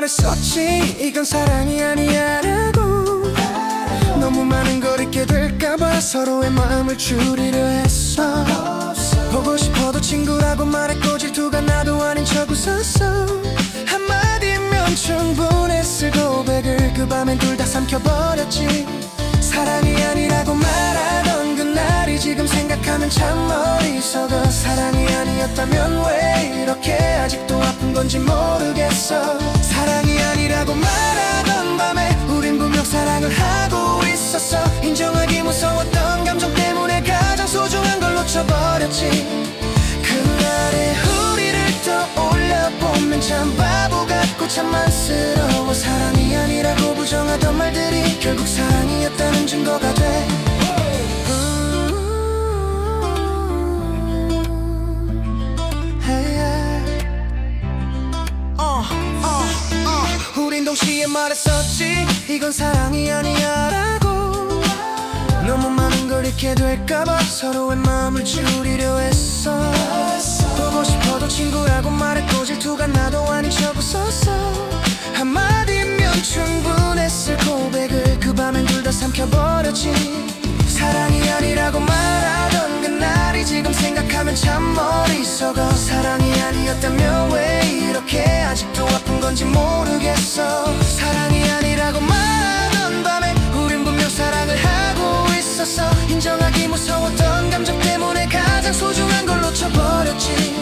말했었지 이건 사랑이 아니야라고. 너무 많은 걸 잊게 될까봐 서로의 마음을 줄이려 했어. 보고 싶어도 친구라고 말했고 질투가 나도 아닌 척 웃었어. 한마디면 충분했을 고백을 그 밤엔 둘 다 삼켜버렸지. 사랑이 아니라고 말하던 그날이 지금 생각하면 참 어리석어. 사랑이 아니었다면 왜 이렇게 아직도 아픈 건지 모르겠어. 사랑이 아니라고 말하던 밤에 우린 분명 사랑을 하고 있었어. 인정하기 무서웠던 감정 때문에 가장 소중한 걸 놓쳐버렸지. 그날의 우리를 떠올려보면 참 바보 같고 참 안쓰러워. 사랑이 아니라고 부정하던 말들이 결국 사랑이었다는 증거가 돼. 우린 동시에 말했었지 이건 사랑이 아니야라고. 너무 많은 걸 잃게 될까봐 서로의 마음을 줄이려 했어. 보고 싶어도 친구라고 말했고 질투가 나도 아닌 척 웃었어. 한마디면 충분했을 고백을 그 밤엔 둘 다 삼켜버렸지. 사랑이 아니라고 말하던 그날이 지금 생각하면 참 어리석어. 사랑이 아니었다면 왜 이렇게 아직도 아픈 건지 모르겠어. 사랑이 아니라고 말하던 밤에 우린 분명 사랑을 하고 있었어. 인정하기 무서웠던 감정 때문에 가장 소중한 걸 놓쳐버렸지.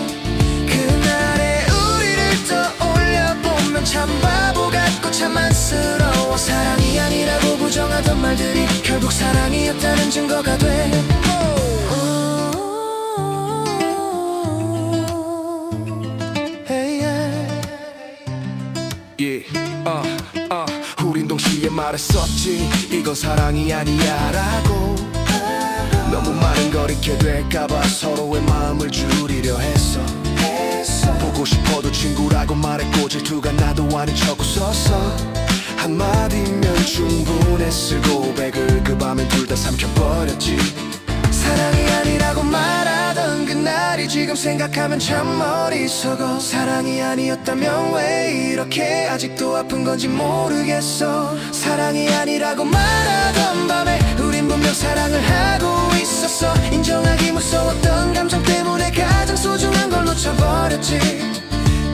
그날의 우리를 떠올려보면 참 바보 같고 참 안쓰러워. 사랑이 아니라고 부정하던 말들이 결국 사랑이었다는 증거가 돼. 우린 동시에 말했었지 이건 사랑이 아니야라고. 너무 많은 걸 잊게 될까봐 서로의 마음을 줄이려 했어. 보고 싶어도 친구라고 말했고 질투가 나도 아닌 척 웃었어. 한마디면 충분했을 고백을 그 밤엔 둘 다 삼켜버렸지. 사랑이 아니라고 말하던 그날이 지금 생각하면 참 어리석어. 사랑이 아니었다면 왜 이렇게 아직도 아픈 건지 모르겠어. 사랑이 아니라고 말하던 밤에 우린 분명 사랑을 하고 있었어. 인정하기 무서웠던 감정 때문에 가장 소중한 걸 놓쳐버렸지.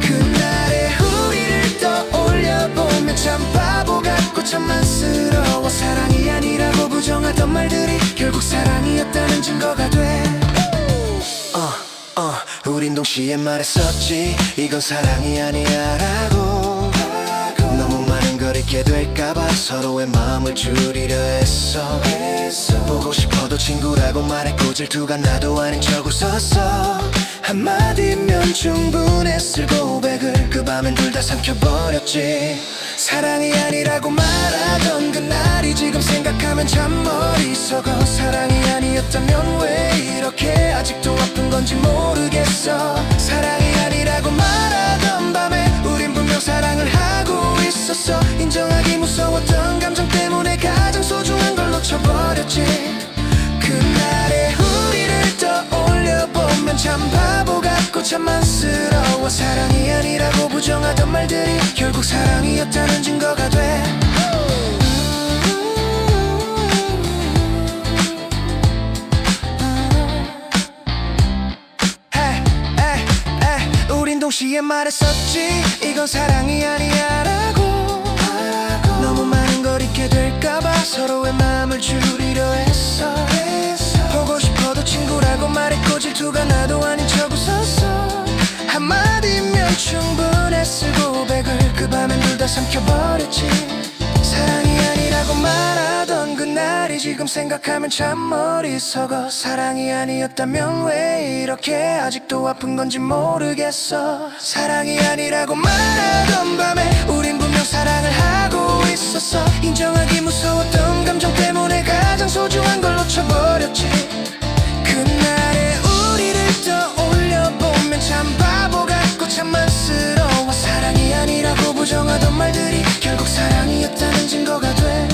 그날의 우리를 떠올려보면 참 바보 같고 참 안쓰러워. 사랑이 아니라고 부정하던 말들이 결국 사랑이었다는 증거가 돼. 우린 동시에 말했었지 이건 사랑이 아니야라고. 너무 많은 걸 잊게 될까봐 서로의 마음을 줄이려 했어. 보고 싶어도 친구라고 말했고 질투가 나도 아닌 척 웃었어. 한마디면 충분했을 고백을 그 밤엔 둘 다 삼켜버렸지. 사랑이 아니라고 말하던 그날이 지금 생각하면 참 어리석어. 사랑이 아니었다면 왜 이렇게 아직도 아픈 건지 모르겠어. 사랑이 아니라고 말하던 밤에 우린 분명 사랑을 하고 있었어. 인정하기 무서웠던 감정 때문에 가장 소중한 걸 놓쳐버렸지. 그날의 우리를 떠올려보면 참 바보 같고 참 안쓰러워. 사랑이 아니라고 부정하던 말들이 결국 사랑이었다는 증거가 돼. 우린 동시에 말했었지 이건 사랑이 아니야라고. 너무 많은 걸 잊게 될까봐 서로의 마음을 줄이려 했어. 보고 싶어도 친구라고 말했고 질투가 나도 아닌 척 웃었어. 한마디면 충분했을 고백을 그 밤엔 둘 다 삼켜버렸지. 사랑이 아니라고 말하던 그날이 지금 생각하면 참 어리석어. 사랑이 아니었다면 왜 이렇게 아직도 아픈 건지 모르겠어. 사랑이 아니라고 말하던 밤에 우린 분명 사랑을 하고 있었어. 인정하기 무서웠던 감정 때문에 가장 소중한 걸 놓쳐버렸지. 그날의 우리를 떠올려보면 참 바보 같고 참 안쓰러워. 사랑이 아니라고 부정하던 말들이 결국 사랑이었다는 증거가 돼.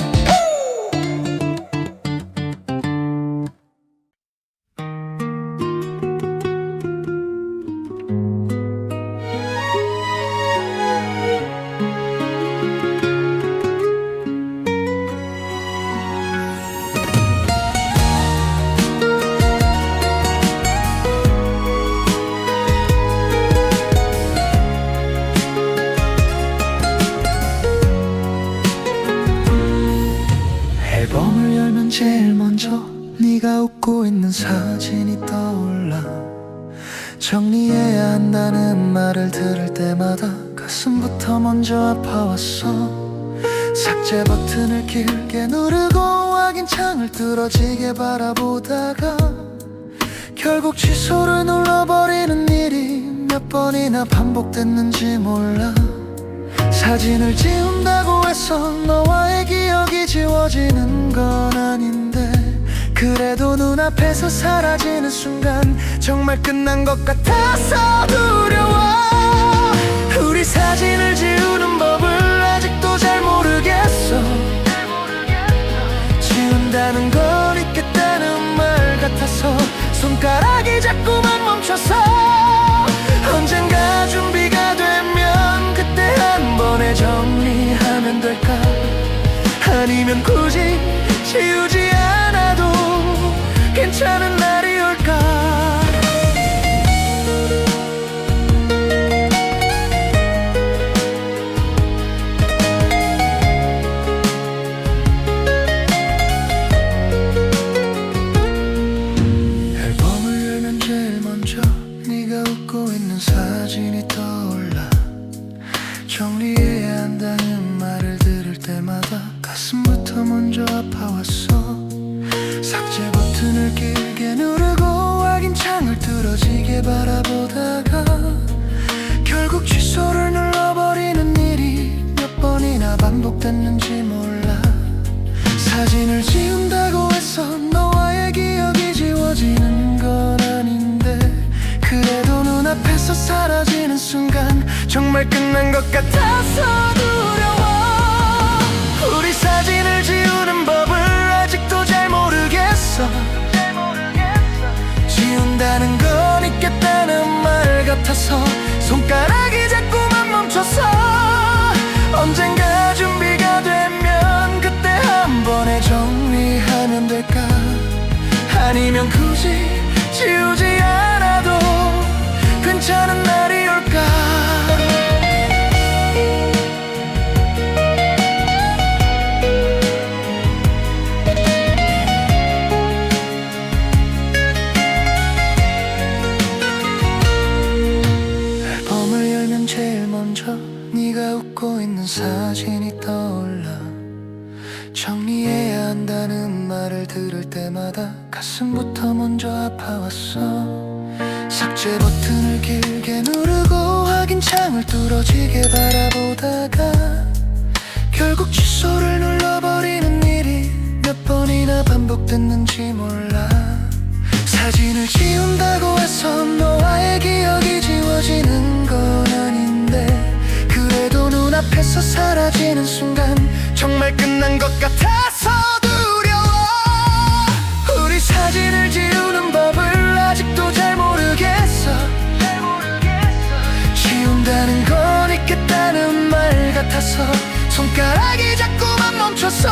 정리해야 한다는 말을 들을 때마다 가슴부터 먼저 아파왔어. 삭제 버튼을 길게 누르고 확인창을 뚫어지게 바라보다가 결국 취소를 눌러버리는 일이 몇 번이나 반복됐는지 몰라. 사진을 지운다고 해서 너와의 기억이 지워지는 건 아닌데, 그래도 눈앞에서 사라지는 순간 정말 끝난 것 같아서 두려워. 우리 사진을 지우는 법을 아직도 잘 모르겠어. 지운다는 건 있겠다는 말 같아서 손가락이 자꾸만 멈춰서 언젠가 준비가 되면 그때 한 번에 정리하면 될까? 아니면 굳이 지우지 않아도 괜찮은 날이 올까? 앨범을 열면 제일 먼저 네가 웃고 있는 사진이 떠올라. 정리해야 한다는 말을 들을 때마다 가슴부터 먼저 아파왔어. 삭제 버튼을 길게 누르고 확인창을 뚫어지게 바라보다가 결국 취소를 눌러버리는 일이 몇 번이나 반복됐는지 몰라. 사진을 지운다고 해서 너와의 기억이 지워지는 건 아닌데, 그래도 눈앞에서 사라지는 순간 정말 끝난 것 같아서 두려워. 우리 사진을 지우는 법을 아직도 잘 모르겠어. 지운다는 건 있겠다는 말 같아서 손가락이 자꾸만 멈춰서 언젠가 준비가 되면 그때 한 번에 정리하면 될까? 아니면 굳이 지우지 않아도 괜찮은 날이 올까? 앨범을 열면 제일 먼저 네가 웃고 있는 사진이 떠올라. 정리해야 한다는 말을 들을 때마다 가슴부터 먼저 아파왔어. 삭제 버튼을 길게 누르고 확인창을 뚫어지게 바라보다가 결국 취소를 눌러버리는 일이 몇 번이나 반복됐는지 몰라. 사진을 지운다고 해서 너와의 기억이 지워지는 건 아닌데, 그래도 눈앞에서 사라지는 순간 정말 끝난 것 같아서 두려워. 우리 사진을 지우는 법을 아직도 잘 모르겠어. 지운다는 건 있겠다는 말 같아서 손가락이 자꾸만 멈춰서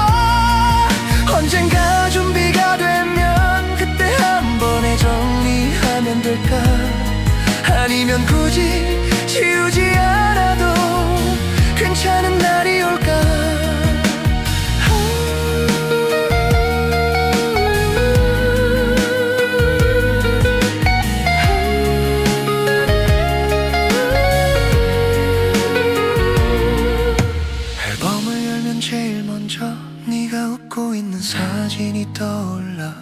언젠가 준비가 되면 그때 한 번에 정리하면 될까? 아니면 굳이 지우지 않아도 괜찮은 날이 올까? 앨범을 열면 제일 먼저 네가 웃고 있는 사진이 떠올라.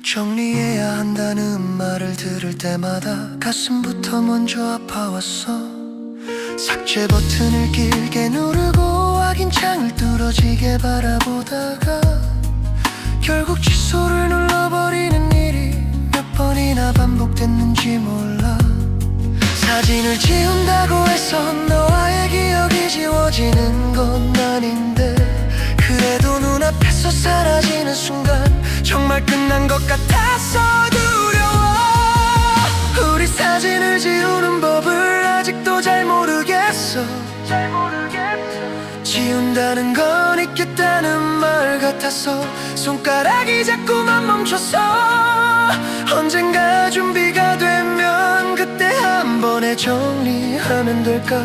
정리해야 한다는 말을 들을 때마다 가슴부터 먼저 아파왔어. 삭제 버튼을 길게 누르고 확인창을 뚫어지게 바라보다가 결국 취소를 눌러버리는 일이 몇 번이나 반복됐는지 몰라. 사진을 지운다고 해서 너와의 기억이 지워지는 건 아닌데, 그래도 눈앞에서 사라지는 순간 정말 끝난 것 같아서 두려워. 우리 사진을 지우는 법을 아직도 잘 모르겠어. 지운다는 건 있겠다는 말 같아서 손가락이 자꾸만 멈춰서 언젠가 준비가 되면 그때 한 번에 정리하면 될까?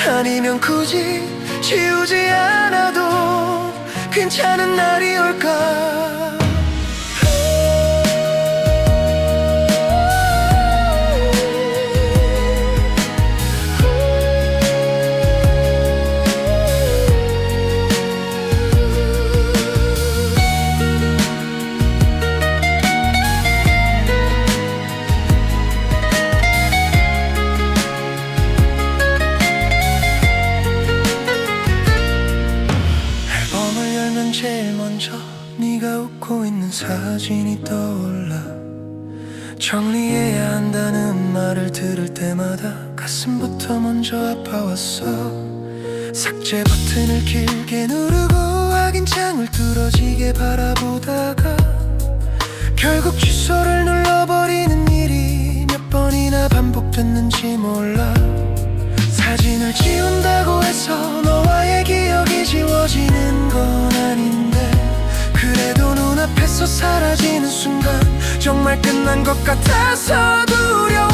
아니면 굳이 지우지 않아도 괜찮은 날이 올까? 정리해야 한다는 말을 들을 때마다 가슴부터 먼저 아파왔어. 삭제 버튼을 길게 누르고 확인창을 뚫어지게 바라보다가 결국 취소를 눌러버리는 일이 몇 번이나 반복됐는지 몰라. 사진을 지운다고 해서 너와의 기억이 지워지는 건 아닌데 그래도 눈앞에서 사라지는 순간 정말 끝난 것 같아서 두려워.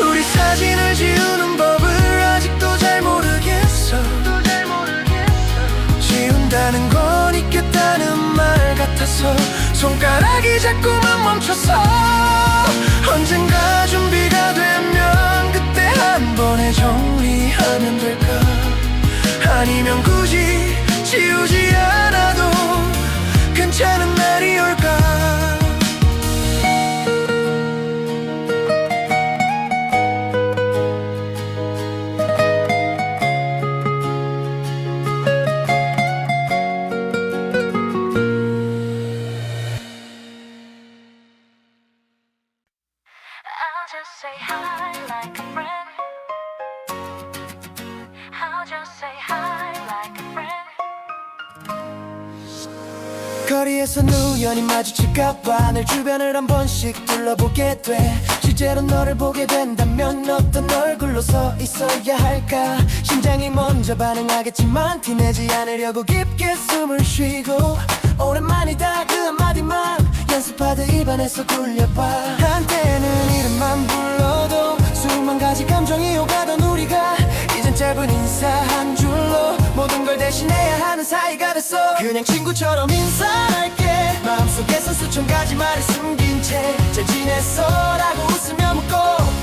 우리 사진을 지우는 법을 아직도 잘 모르겠어. 지운다는 건 잊겠다는 말 같아서 손가락이 자꾸만 멈춰서 언젠가 준비가 되면 그때 한 번에 정리하면 될까? 아니면 굳이 지우지 않아도 괜찮은 날이 올까? I'll just say hi like a friend. I'll just say hi like a friend. 거리에서 우연히 마주칠까봐 늘 주변을 한 번씩 둘러보게 돼. 실제로 너를 보게 된다면 어떤 얼굴로 서 있어야 할까? 심장이 먼저 반응하겠지만 티내지 않으려고 깊게 숨을 쉬고 오랜만이다 그 한마디만 연습하듯 입안에서 굴려봐. 한때는 이름만 불러도 수만 가지 감정이 오가던 우리가 이젠 짧은 인사 한 줄로 모든 걸 대신해야 하는 사이가 됐어. 그냥 친구처럼 인사할게. 마음속에선 수천 가지 말을 숨긴 채 잘 지냈어? 라고 웃으며 묻고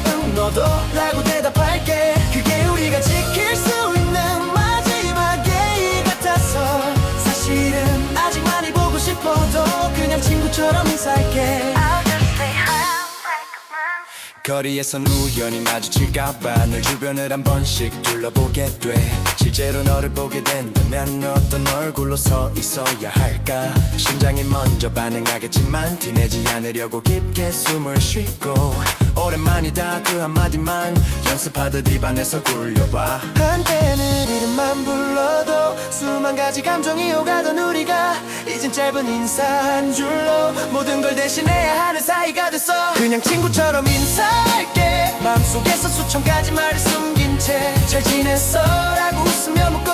응 너도? 라고 대답할게. 그게 우리가 지킬 수 있는 마지막 예의 같아서 사실은 아직 많이 보고 싶어도 그냥 친구처럼 인사할게. I'll just say hi like a friend. 거리에선 우연히 마주칠까봐 늘 주변을 한 번씩 둘러보게 돼. 실제로 너를 보게 된다면 어떤 얼굴로 서 있어야 할까? 심장이 먼저 반응하겠지만 티내지 않으려고 깊게 숨을 쉬고 오랜만이다 그 한마디만 연습하듯 입안에서 굴려봐. 한때는 이름만 불러도 수만 가지 감정이 오가던 우리가 이젠 짧은 인사 한 줄로 모든 걸 대신해야 하는 사이가 됐어. 그냥 친구처럼 인사할게. 마음속에서 수천 가지 말을 숨긴 채 잘 지냈어? 라고 웃으며 묻고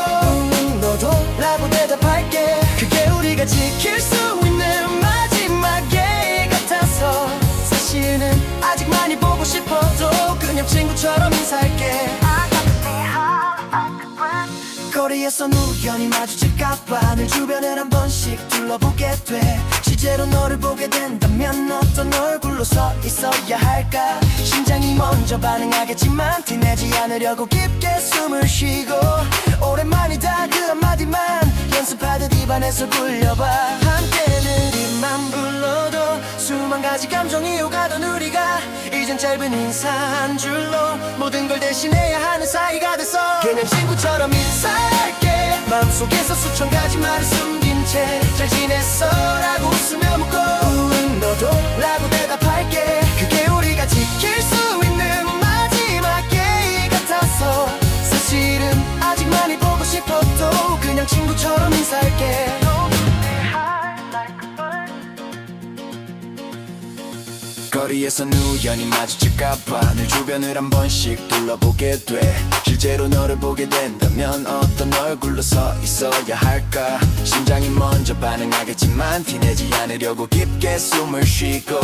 너도? 라고 대답할게. 그게 우리가 지킬 수 있는 마지막 예의 같아서 사실은 아직 많이 보고 싶어도 그냥 친구처럼 인사할게. I'll just say hi like a friend. 거리에선 우연히 마주칠까봐 늘 주변을 한 번씩 둘러보게 돼. 실제로 너를 보게 된다면 어떤 얼굴로 서 있어야 할까? 심장이 먼저 반응하겠지만 티내지 않으려고 깊게 숨을 쉬고 오랜만이다 그 한마디만 연습하듯 입안에서 굴려봐. 한때는 이름만 불러도 수만 가지 감정이 오가던 우리가 이젠 짧은 인사 한 줄로 모든 걸 대신해야 하는 사이가 됐어. 그냥 친구처럼 인사할게. 마음속에서 수천 가지 말을 숨긴 채 잘 지냈어? 라고 웃으며 묻고 응 너도? 라고 대답할게. 그게 우리가 지킬 수 있는 마지막 예의 같아서 사실은 아직 많이 보고 싶어도 그냥 친구처럼 인사할게. I'll just say hi like a friend. 거리에선 우연히 마주칠까봐 늘 주변을 한 번씩 둘러보게 돼. 실제로 너를 보게 된다면 어떤 얼굴로 서 있어야 할까? 심장이 먼저 반응하겠지만 티내지 않으려고 깊게 숨을 쉬고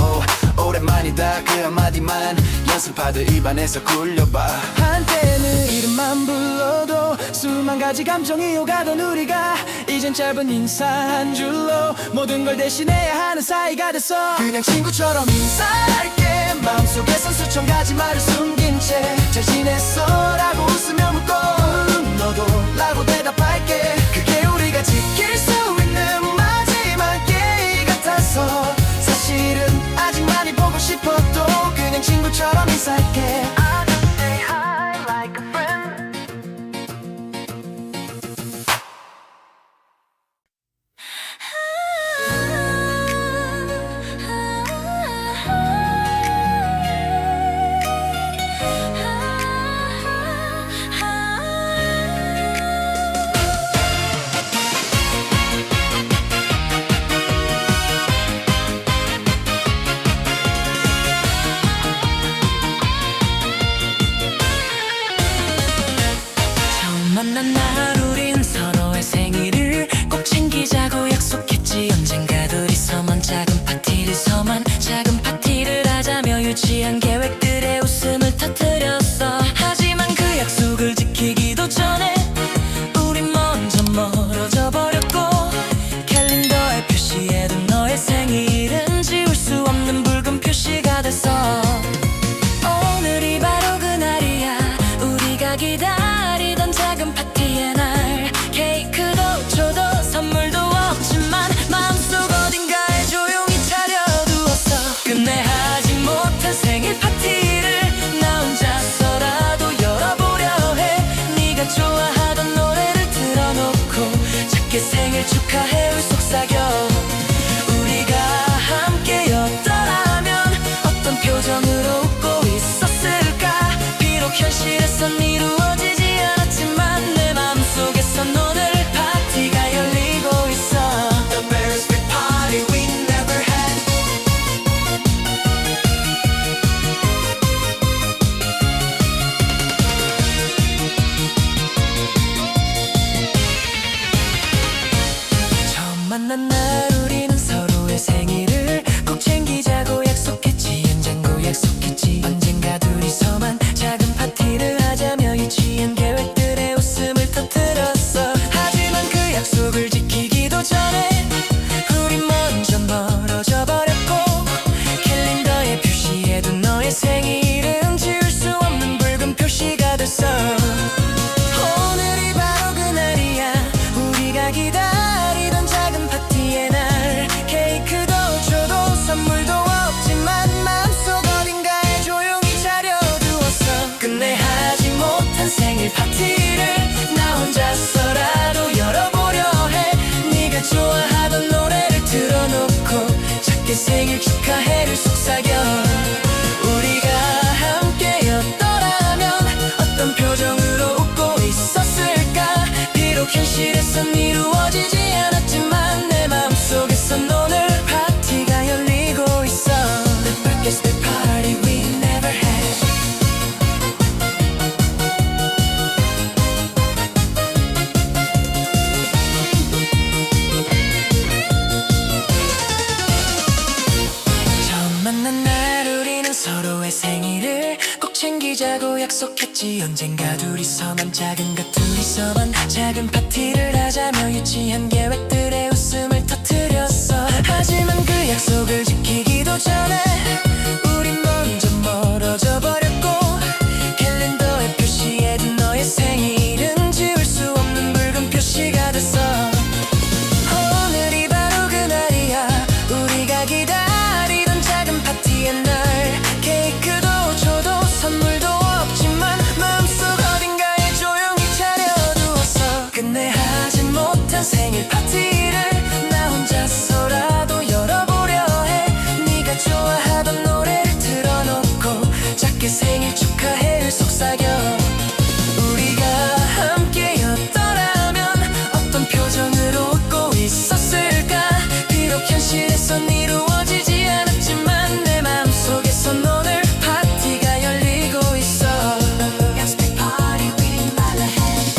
오랜만이다 그 한마디만 연습하듯 입안에서 굴려봐. 한때는 이름만 불러도 수만 가지 감정이 오가던 우리가 이젠 짧은 인사 한 줄로 모든 걸 대신해야 하는 사이가 됐어. 그냥 친구처럼 인사할게. 마음속에선 수천 가지 말을 숨긴 채 잘 지냈어? 라고 웃으며 묻고 너도? 라고 대답할게. 그게 우리가 지킬 수 있는 마지막 예의 같아서 사실은 아직 많이 보고 싶어도 그냥 친구처럼 인사할게. I'll just say hi like a friend. 날 우리는 서로의 생일을 꼭 챙기자고 약속했지. 언젠가 둘이서만 작은 것 둘이서만 작은 파티를 하자며 유치한 계획들에 웃음을 터뜨렸어. 하지만 그 약속을 지키기도 전에 우린 먼저 멀어져 버렸고, 캘린더에 표시해둔 너의 생일은 지울 수 없는 붉은 표시가 됐어. 오늘이 바로 그날이야. 우리가 기다리던 작은 파티의 날. 케이크도 줘도 선물도 없지만 마음속 어딘가에 조용히 차려두었어. 끝내 하지 못한 생일 파티를 나 혼자서라도 열어보려 해. 네가 좋아하던 노래를 틀어놓고 작게 생일 축하해를 속삭여. 우리가 함께였더라면 어떤 표정으로 웃고 있었을까. 비록 현실에선 이루어지지 않았지만 내 마음속에선 오늘 파티가 열리고 있어. Let's big party within my head.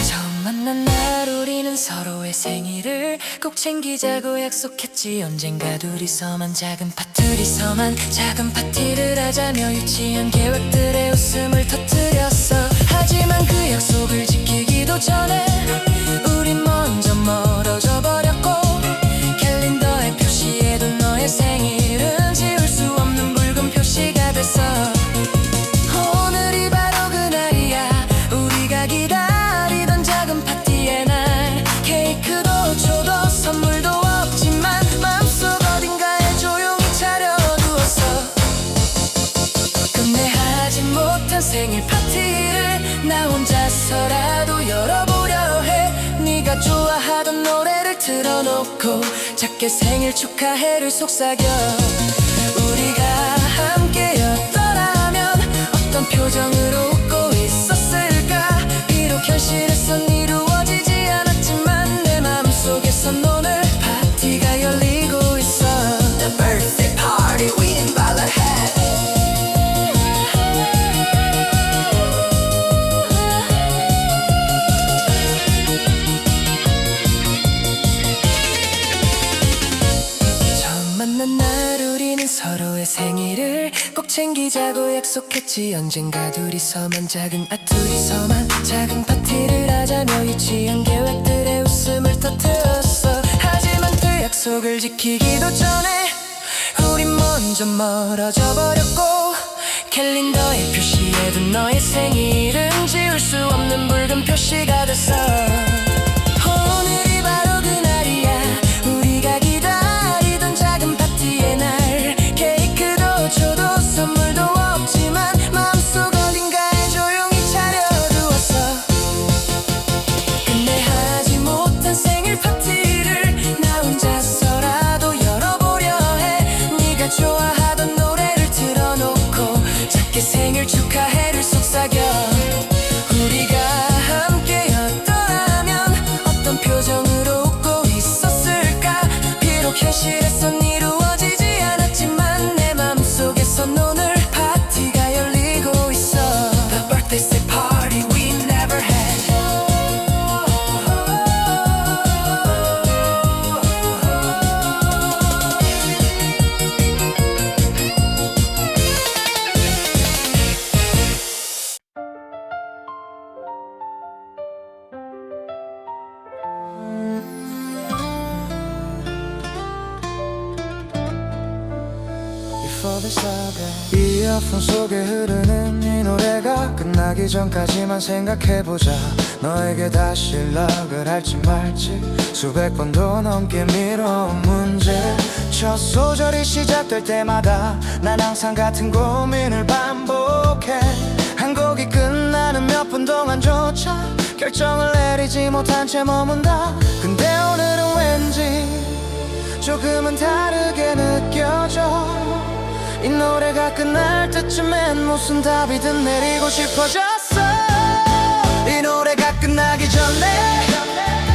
처음 만난 날 우리는 서로의 생일을 꼭 챙기자고 약속했지. 언젠가 둘이서만 작은 파티를 하자며 유치한 계획들에 웃음을 터뜨렸어. 하지만 그 약속을 지키기도 전에 우린 먼저 멀어져 버렸고, 캘린더에 표시해둔 너의 생일은 지울 수 없는 붉은 표시가 됐어. 오늘이 바로 그날이야. 우리가 기다리던 작은 파티의 날. 케이크도 줘도 선물도 없지만 마음속 어딘가에 조용히 차려두었어. 끝내 하지 못한 생일 파티를 나 혼자서라도 열어보려 해. 네가 좋아하던 노래를 틀어놓고 작게 생일 축하해를 속삭여. 우리가 함께였더라면 어떤 표정으로 웃고 있었을까. 비록 현실에선 이루어지지 않았지만 내 마음속에선 오늘 파티가 열리고 있어. The birthday party we invite ahead. 처음 만난 날 우리는 서로의 생일을 꼭 챙기자고 약속했지. 언젠가 둘이서만 작은 파티를 하자며 유치한 계획들에 웃음을 터뜨렸어. 하지만 그 약속을 지키기도 전에 우린 먼저 멀어져 버렸고, 캘린더에 표시해둔 너의 생일은 지울 수 없는 붉은 표시가 됐어. 오늘이 바로 그날이야. 우리가 기다리던 작은 파티의 날. 케이크도 줘도 선물도 없지만 마음속 어딘가에 조용히 차려두었어. 끝내 하지 못한 생일 파티를 나 혼자서라도 열어보려 해. 네가 좋아하던 노래를 틀어놓고 작게 생일 축하해를 속삭여. 우리가 함께였더라면 어떤 표정으로 웃고 있었을까. 비록 현실에선 이루어지지 않았지만 내 마음속에선 오늘 파티가 열리고 있어. The birthday party we never had. 이어폰 속에 흐르는 이 노래가 끝나기 전까지만 생각해보자. 너에게 다시 연락을 할지 말지 수백 번도 넘게 미뤄온 문제. 첫 소절이 시작될 때마다 난 항상 같은 고민을 반복해. 한 곡이 끝나는 몇 분 동안조차 결정을 내리지 못한 채 머문다. 근데 오늘은 왠지 조금은 다르게 느껴져. 이 노래가 끝날 때쯤엔 무슨 답이든 내리고 싶어졌어. 이 노래가 끝나기 전에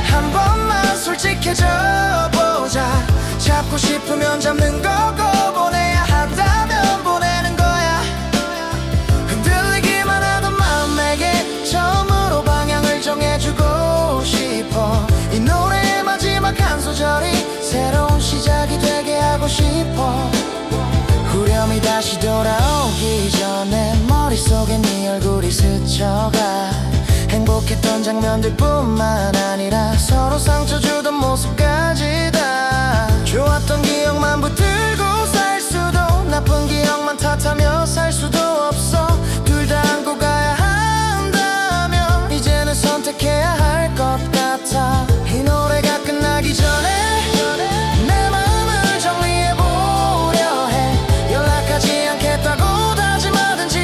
한 번만 솔직해져 보자. 잡고 싶으면 잡는 거고 보내야 한다면 보내는 거야. 흔들리기만 하던 마음 싶어 후렴이 다시 돌아오기 전에 머릿속에 네 얼굴이 스쳐가 행복했던 장면들뿐만 아니라 서로 상처 주던 모습까지 다 좋았던 기억만 붙들고 살 수도 나쁜 기억만 탓하며 살 수도 없어 둘 다 안고 가야 한다면 이제는 선택해야 할 것 같아 이 노래가 끝나기 전에 내 마음을 정리해보려 해 연락하지 않겠다고 다짐하든지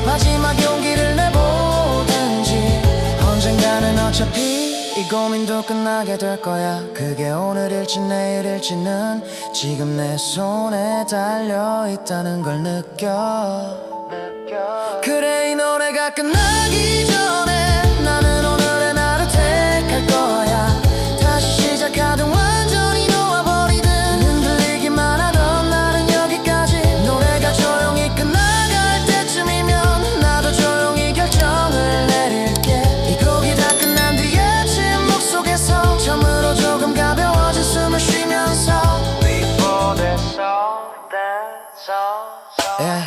마지막 용기를 내보든지 언젠가는 어차피 이 고민도 끝나게 될 거야 그게 오늘일지 내일일지는 지금 내 손에 달려있다는 걸 느껴 그래 이 노래가 끝나기 전에 나는 오늘의 나를 택할 거야 다시 시작하든 완전히 놓아버리든 흔들리기만 하던 나는 여기까지 노래가 조용히 끝나갈 때쯤이면 나도 조용히 결정을 내릴게 이 곡이 다 끝난 뒤에 침묵 속에서 처음으로 조금 가벼워진 숨을 쉬면서 Before that's all, that's all, yeah.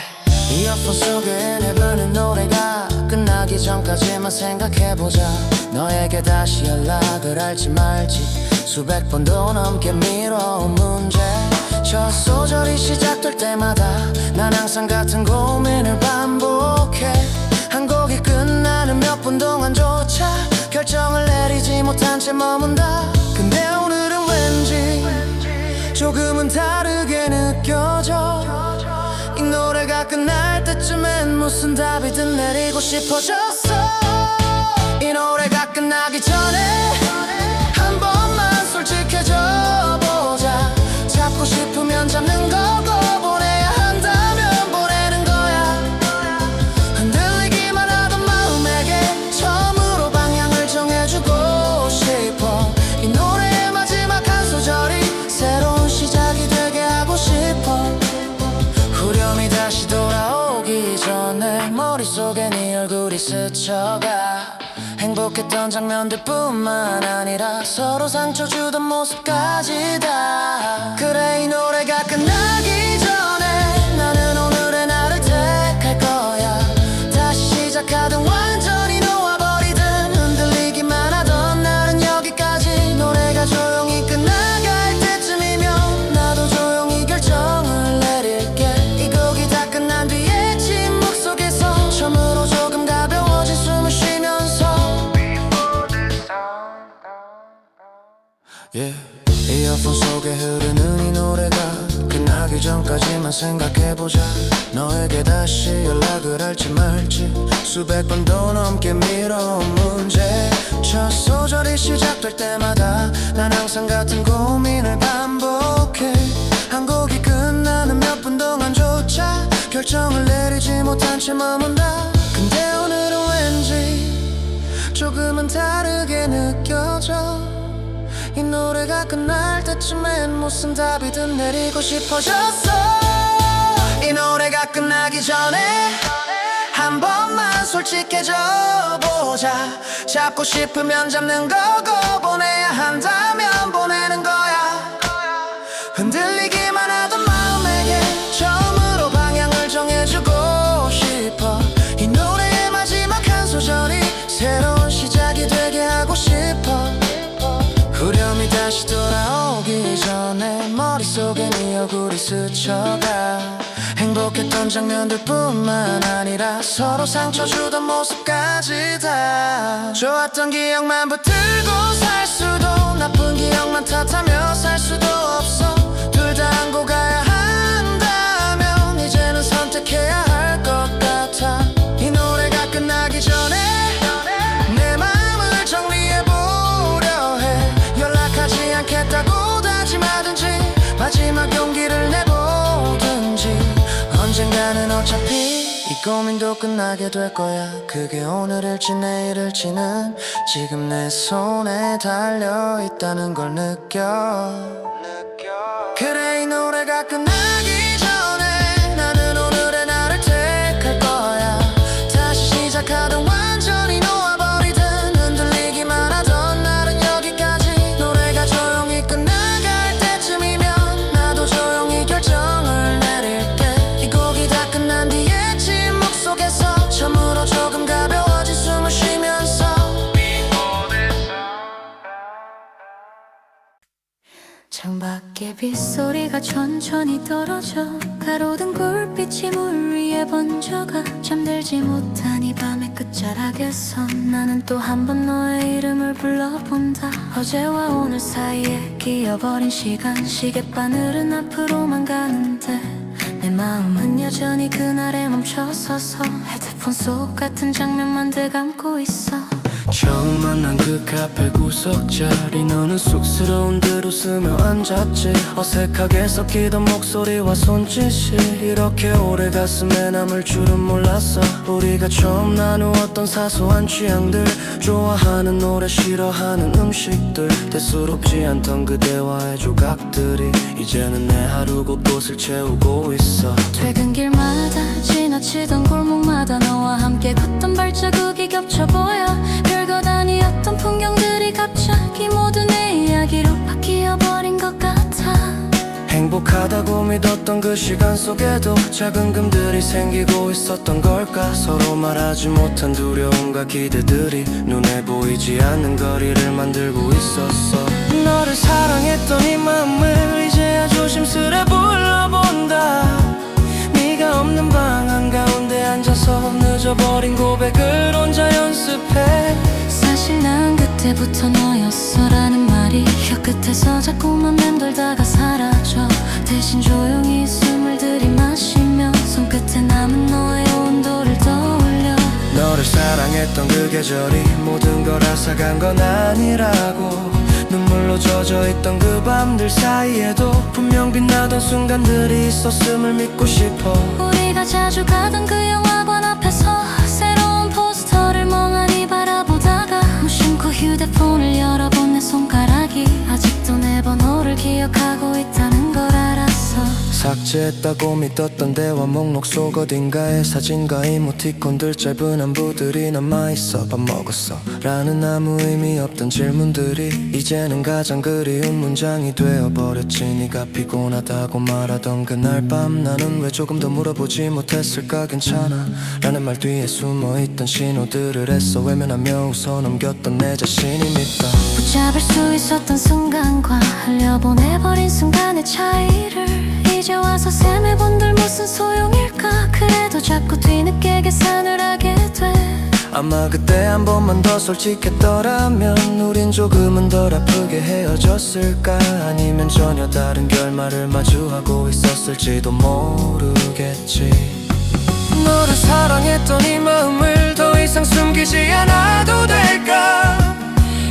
이어폰 속에 내부는 노래가 끝나기 전까지만 생각해보자 너에게 다시 연락을 할지 말지 수백 번도 넘게 미뤄온 문제 첫 소절이 시작될 때마다 난 항상 같은 고민을 반복해 한 곡이 끝나는 몇 분 동안조차 결정을 내리지 못한 채 머문다 근데 오늘은 왠지 조금은 다르게 느껴져 이 노래가 끝날 때쯤엔 무슨 답이든 내리고 싶어졌어 이 노래가 끝나기 전에 한 번만 솔직해져 보자 잡고 싶으면 잡는 거고 보내야 한다면 보내는 거야 흔들리기만 하던 마음에게 처음으로 방향을 정해주고 싶어 이 노래의 마지막 한 소절이 새로운 시작이 되게 하고 싶어 후렴이 다시 돌아오기 전에 머릿속에 네 얼굴이 스쳐가 행복했던 장면들뿐만 아니라 서로 상처 주던 모습까지 다 그래 이 노래가 끝나기 전에 나는 오늘의 나를 택할 거야 다시 시작하든 완전히 놓아버리든 흔들리기만 하던 나는 여기까지 노래가 조용히 끝나갈 때쯤이면 나도 조용히 결정을 내릴게 이 곡이 다 끝난 뒤에 침묵 속에서 처음으로 조금 가벼워진 숨을 쉬면서 yeah. 이어폰 속에 흐르는 이 노래가 끝나기 전까지만 생각해보자 너에게 다시 연락을 할지 말지 수백 번도 넘게 미뤄온 문제 첫 소절이 시작될 때마다 난 항상 같은 고민을 반복해 한 곡이 끝나는 몇 분 동안조차 결정을 내리지 못한 채 머문다 근데 오늘은 왠지 조금은 다르게 느껴져 이 노래가 끝날 때쯤엔 무슨 답이든 내리고 싶어졌어 이 노래가 끝나기 전에 한 번만 솔직해져 보자 잡고 싶으면 잡는 거고 보내야 한다면 보내는 거야 흔들리기만 하던 마음에게 처음으로 방향을 정해주고 싶어 이 노래의 마지막 한 소절이 새로운 시작이 되게 하고 싶어 후렴이 다시 돌아오기 전에 머릿속에 네 얼굴이 스쳐가 행복했던 장면들뿐만 아니라 서로 상처 주던 모습까지 다 좋았던 기억만 붙들고 살 수도 나쁜 기억만 탓하며 살 수도 없어 둘 다 안고 가야 한다면 이제는 선택해야 할 것 같아 이 노래가 끝나기 전에 내 마음을 정리해보려 해 연락하지 않겠다고 다짐하든지 마지막 용기를 내보든지 언젠가는 어차피 이 고민도 끝나게 될 거야 그게 오늘일지 내일일지는 지금 내 손에 달려있다는 걸 느껴 그래 이 노래가 끝나기 전에 나는 오늘의 나를 택할 거야 다시 시작하든 완전히 놓아버리든 흔들리기만 하던 나는 여기까지 노래가 조용히 끝나갈 때쯤이면 나도 조용히 결정 창밖에 빗소리가 천천히 떨어져 가로등 굴빛이 물 위에 번져가 잠들지 못한 이 밤의 끝자락에서 나는 또 한 번 너의 이름을 불러본다. 어제와 오늘 사이에 끼어버린 시간 시계바늘은 앞으로만 가는데 내 마음은 여전히 그날에 멈춰서서 헤드폰 속 같은 장면만 되감고 있어. 처음 만난 그 카페 구석자리 너는 쑥스러운 듯 웃으며 앉았지. 어색하게 섞이던 목소리와 손짓이 이렇게 오래 가슴에 남을 줄은 몰랐어. 우리가 처음 나누었던 사소한 취향들, 좋아하는 노래, 싫어하는 음식들, 대수롭지 않던 그대와의 조각들이 이제는 내 하루 곳곳을 채우고 있어. 퇴근길마다 지나치던 골목마다 너와 함께 걷던 발자국이 겹쳐 보여. 별것 아니었던 풍경들이 갑자기 모두 내 이야기로 바뀌어버린 것 같아. 행복하다고 믿었던 그 시간 속에도 작은 금들이 생기고 있었던 걸까. 서로 말하지 못한 두려움과 기대들이 눈에 보이지 않는 거리를 만들고 있었어. 너를 사랑했던 이 마음을 이제야 조심스레 불러본다. 네가 없는 방 한가운데 앉아서 늦어버린 고백을 혼자 연습해. 사실 난 그때부터 너였어라는 말이 혀끝에서 자꾸만 맴돌다가 사라져. 대신 조용히 숨을 들이마시며 손끝에 남은 너의 온도를 떠올려. 너를 사랑했던 그 계절이 모든 걸 앗아간 건 아니라고. 눈물로 젖어있던 그 밤들 사이에도 분명 빛나던 순간들이 있었음을 믿고 싶어. 우리가 자주 가던 그 영화관 앞에서 새로운 포스터를 멍하니 바라보다가 무심코 휴대폰을 열어본 내 손가락이 아직도 내 번호를 기억하고 있다는 걸 알았어. 삭제했다고 믿었던 대화 목록 속 어딘가에 사진과 이모티콘들, 짧은 안부들이 남아있어. 밥 먹었어? 라는 아무 의미 없던 질문들이 이제는 가장 그리운 문장이 되어버렸지. 네가 피곤하다고 말하던 그날 밤 나는 왜 조금 더 물어보지 못했을까. 괜찮아 라는 말 뒤에 숨어있던 신호들을 애써 외면하며 웃어 넘겼던 내 자신이 밉다. 붙잡을 수 있었던 순간과 흘려보내버린 순간의 차이를 이제 와서 셈해본들 무슨 소용일까. 그래도 자꾸 뒤늦게 계산을 하게 돼. 아마 그때 한 번만 더 솔직했더라면 우린 조금은 덜 아프게 헤어졌을까. 아니면 전혀 다른 결말을 마주하고 있었을지도 모르겠지. 너를 사랑했던 이 마음을 더 이상 숨기지 않아도 될까.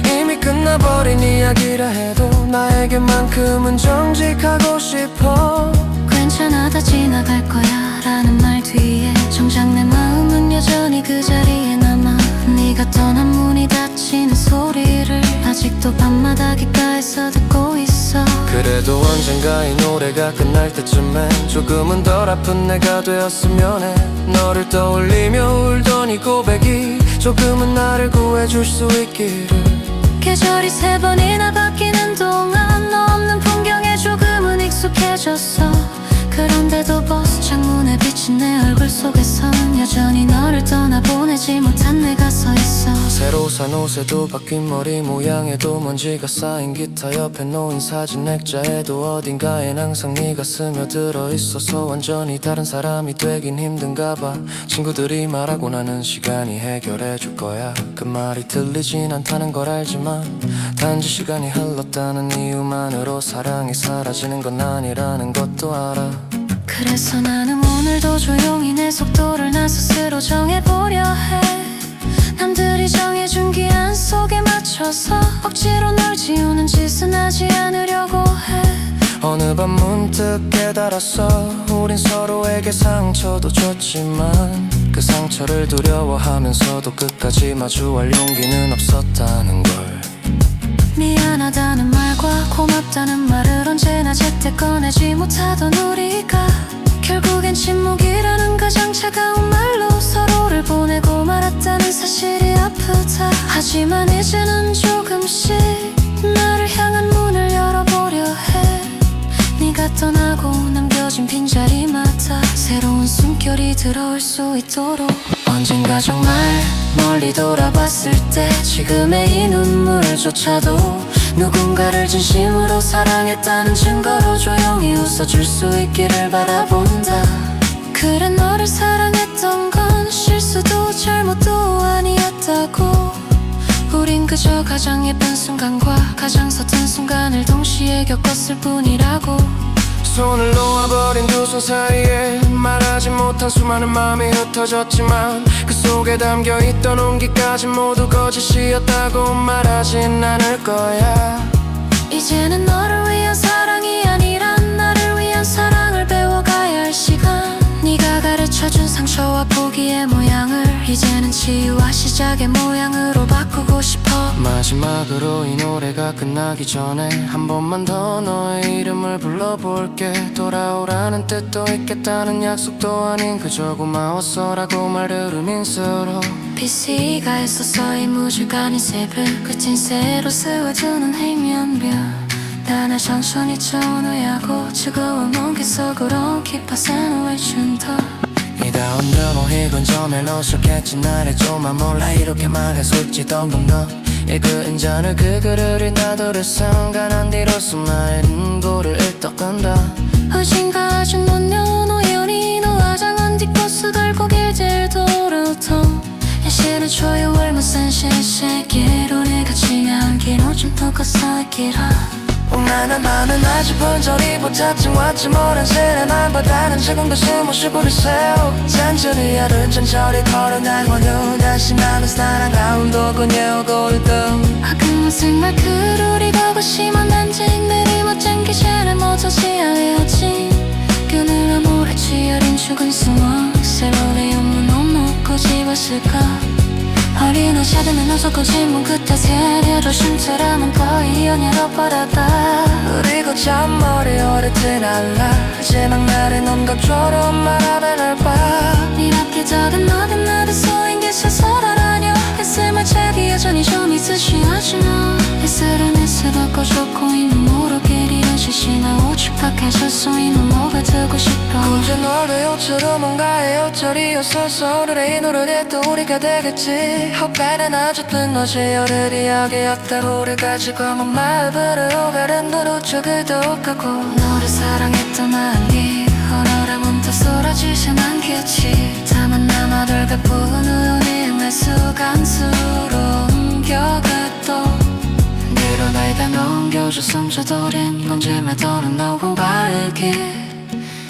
이미 끝나버린 이야기라 해도 나에게만큼은 정직하고 싶어. 괜찮아 다 지나갈 거야 라는 말 뒤에 정작 내 마음은 여전히 그 자리에 남아. 네가 떠난 문이 닫히는 소리를 아직도 밤마다 귓가에서 듣고 있어. 그래도 언젠가 이 노래가 끝날 때쯤엔 조금은 덜 아픈 내가 되었으면 해. 너를 떠올리며 울던 이 고백이 조금은 나를 구해줄 수 있기를. 계절이 세 번이나 바뀌는 동안 너 없는 풍경에 조금은 익숙해졌어. 그런데도 버스 창문에 비친 내 얼굴 속에선 여전히 너를 떠나보내지 못한 내가 서 있어. 새로 산 옷에도 바뀐 머리 모양에도 먼지가 쌓인 기타 옆에 놓인 사진 액자에도 어딘가엔 항상 네가 스며들어 있어서 완전히 다른 사람이 되긴 힘든가 봐. 친구들이 말하고 나는 시간이 해결해 줄 거야. 그 말이 들리진 않다는 걸 알지만 단지 시간이 흘렀다는 이유만으로 사랑이 사라지는 건 아니라는 것도 알아. 그래서 나는 오늘도 조용히 내 속도를 나 스스로 정해보려 해. 남들이 정해준 기한 속에 맞춰서 억지로 널 지우는 짓은 하지 않으려고 해. 어느 밤 문득 깨달았어. 우린 서로에게 상처도 줬지만 그 상처를 두려워하면서도 끝까지 마주할 용기는 없었다는 걸. 미안하다는 말과 고맙다는 말을 언제나 제때 꺼내지 못하던 우리가 결국엔 침묵이라는 가장 차가운 말로 서로를 보내고 말았다는 사실이 아프다. 하지만 이제는 조금씩 나를 향한 문을 열어보려 해. 네가 다 떠나고 남겨진 빈자리마다 새로운 숨결이 들어올 수 있도록 언젠가 정말 멀리 돌아봤을 때 지금의 이 눈물조차도 누군가를 진심으로 사랑했다는 증거로 조용히 웃어줄 수 있기를 바라본다. 그래, 너를 사랑했던 건 실수도 잘못도 아니었다고. 우린 그저 가장 예쁜 순간과 가장 서툰 순간을 동시에 겪었을 뿐이라고. 손을 놓아버린 두 손 사이에 말하지 못한 수많은 마음이 흩어졌지만 그 속에 담겨있던 온기까지 모두 거짓이었다고 말하진 않을 거야. 이제는 너를 위한 사랑이 아니라 나를 위한 사랑을 배워가야 할 시간. 네가 가르쳐준 상처와 포기의 모양을 이제는 치유와 시작의 모양으로 바꾸고 싶어. 마지막으로 이 노래가 끝나기 전에 한 번만 더 너의 이름을 불러볼게. 돌아오라는 뜻도 있겠다는 약속도 아닌 그저 고마웠어라고 말을 민수로 BC가 했었어. 이 무질간인 새벽 끝인 새로 세워두는 해면별 나날 천천히 전후하고 즐거운 온기 속으로 깊어서는 외춘다. 이다운 대로 이건 저 멜로스겠지. 나래조만 몰라 이렇게 말해 솔직던 너 읽은 전을 그 글을 읽나도를 순간한 뒤로 수많은 고를 읽더건다. 어딘가 아직 못 여는 우연히 너와 장한 뒷코스 갈고 길들 돌아도 현실은 조여월 무슨 실시기로 내가 지향기로 좀 더 있기라. 나는 아직 본전이 붙었지 왔지 모른 새래 날보다는 지금도 숨을 쉬고 있어요. 잔절이 하루 잔절이 걸어난 원유 다시 나는 사랑 가운도 그녀 고르던 아까운 생각 그룰이 가고 심한 난쟁들이 멋진 기체를 못하지 헤어진 그늘에 모래치 어린 죽은 수원 세월의 없는 옷 놓고 집었을까. 어린 옷이든 어서 지문 끝에 세례로 쉼터라는 거의 연애로 뻗었다. 우리 고참 머리 오래된 알라 마지막 날에 넌 각조로 말하변을 봐. 네 앞에 작은 너든 나도 소인 게 서서라라뇨. 햇살만 차기 여전히 좀 있으시 하지만 햇살은 햇살 걷고 좋고 이 눈으로 길이 연시시나 우측탁해졌어. 이 눈목을 뜨고 싶어. 굳이 널 외우처럼 뭔가의 옷자리였어서 오늘의 이 노래에 또 우리가 되겠지. 헛간에 놔줬던 어제 열흘 이야기였다. 우리 가지고 먼 마음을 오가는 눈 우측을 더욱하고 너를 사랑했던 나니 어느래 문득 쏟아지진 않겠지. 다만 남아돌 베푼 우연히 내 수간수로 옮겨갔도 뒤로 날다 넘겨줘 숨져도린 언제나 더는 너고 바르게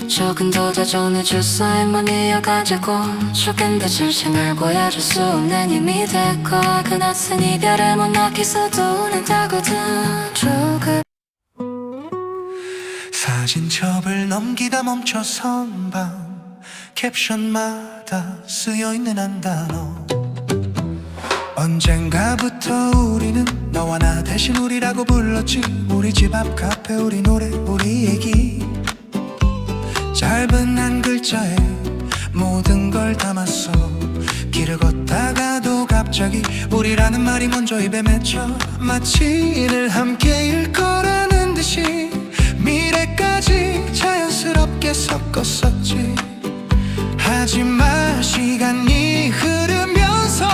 조금 더 다정해줄 사이만 이어가자고. 조금 더 질증을 보여줄 수 없는 힘이 됐고 그 낯선 이별을 못 느끼서도 난다거든. 조금 사진첩을 넘기다 멈춰선 밤 캡션마다 쓰여있는 한 단어. 언젠가부터 우리는 너와 나 대신 우리라고 불렀지. 우리 집 앞 카페 우리 노래 우리 얘기 짧은 한 글자에 모든 걸 담았어. 길을 걷다가도 갑자기 우리라는 말이 먼저 입에 맺혀 마치 늘 함께일 거라는 듯이 미래까지 자연스럽게 섞었었지. 하지만 시간이 흐르면서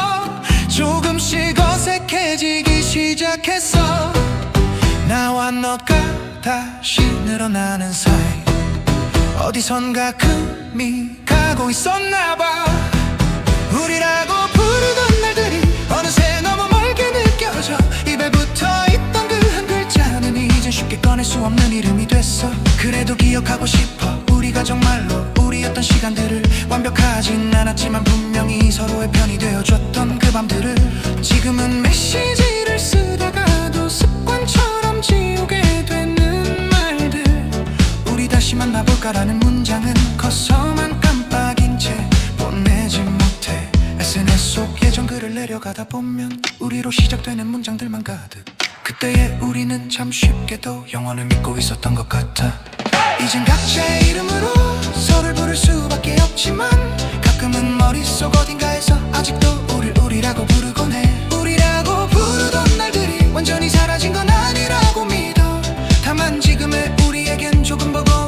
조금씩 어색해지기 시작했어. 나와 너가 다시 늘어나는 사이 어디선가 금이 가고 있었나봐. 우리라고 부르던 날들이 어느새 너무 멀게 느껴져. 입에 붙어있던 그 한 글자는 이젠 쉽게 꺼낼 수 없는 이름이 됐어. 그래도 기억하고 싶어. 우리가 정말로 우리였던 시간들을 완벽하진 않았지만 분명히 서로의 편이 되어줬던 그 밤들을 지금은 메시지를 쓰다가도 습관처럼 지우게 되는 말들. 우리 다시 만나볼까라는 문장은 커서만 깜빡인 채 보내지 못해. SNS 속 예전 글을 내려가다 보면 우리로 시작되는 문장들만 가득. 그때의 우리는 참 쉽게도 영원을 믿고 있었던 것 같아. 이젠 각자의 이름으로 서로를 부를 수밖에 없지만 가끔은 머릿속 어딘가에서 아직도 우리라고 부르곤 해. 우리라고 부르던 날들이 완전히 사라진 건 아니라고 믿어. 다만 지금의 우리에겐 조금 버거운